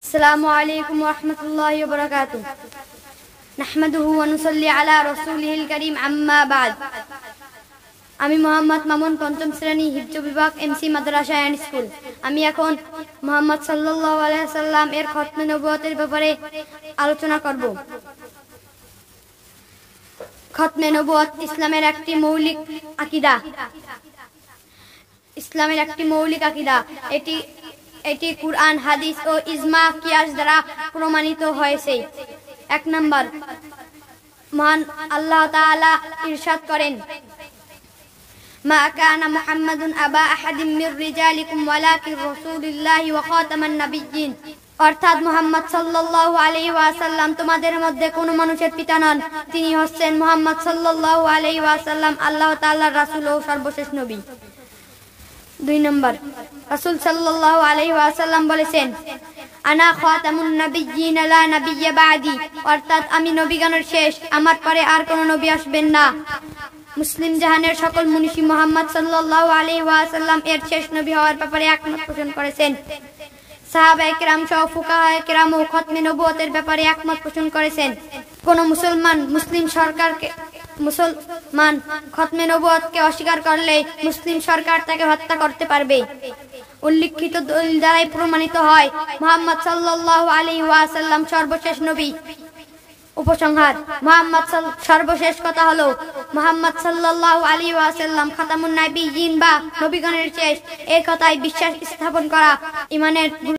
السلام عليكم ورحمة الله وبركاته نحمده ونصلي على رسوله الكريم أما بعد আমি মোহাম্মদ মামুন পঞ্চম শ্রেণী হিফজ বিভাগ এমসি মাদ্রাসা এন্ড স্কুল। আমি এখন মুহাম্মদ সাল্লাল্লাহু আলাইহি ওয়াসাল্লাম এর খতমে নবুয়তের ব্যাপারে আলোচনা করব। খতমে নবুয়ত ইসলামের একটি মৌলিক আকীদা। এটি কুরআন, হাদিস ও ইজমা কিয়াস দ্বারা প্রমাণিত হয়েছে। 1 নাম্বার, মহান আল্লাহ তাআলা ইরশাদ করেন, মা কানা মুহাম্মাদুন আবা আহাদিম মির রিজালিকুম ওয়ালাকিন রাসূলুল্লাহি ওয়া খাতামান নাবিয়্যিন। অর্থাৎ মুহাম্মদ সাল্লাল্লাহু আলাইহি ওয়াসাল্লাম তোমাদের মধ্যে কোনো মানুষের পিতা নন, তিনি হচ্ছেন মুহাম্মদ সাল্লাল্লাহু আলাইহি ওয়াসাল্লাম আল্লাহ তাআলার রাসূল ও সর্বশেষ নবী। 2 নম্বর, রাসূল সাল্লাল্লাহু আলাইহি ওয়াসাল্লাম বলেছেন, আনা খাতামুন নাবিয়্যিন লা নাবিয়্যা বা'দি, অর্থাৎ আমি নবীগণের শেষ, আমার পরে আর কোনো নবী আসবেন না। মুসলিম জাহানের সকল মুনিশি মুহাম্মদ সাল্লাল্লাহু আলাইহি ওয়াসাল্লাম এর শেষ নবী হওয়ার ব্যাপারে একমত পোষণ করেছেন। সাহাবায়ে কেরাম সহ ফুকাহায়ে কেরাম ও খতমে নবুয়তের ব্যাপারে একমত পোষণ করেছেন। কোন মুসলমান খতমে নবুয়তকে অস্বীকার করলে মুসলিম সরকার তাকে হত্যা করতে পারবে। উল্লিখিত দলিল দ্বারাই প্রমাণিত হয় মুহাম্মদ সাল্লাল্লাহু আলাইহি ওয়াসাল্লাম সর্বশেষ নবী। উপসংহার, সর্বশেষ কথা হলো মুহাম্মদ সাল্লাল্লাহু আলাইহি ওয়াসাল্লাম খাতামুন নাবিয়্যিন বা নবীগণের শেষ। এই কথায় বিশ্বাস স্থাপন করা ঈমানের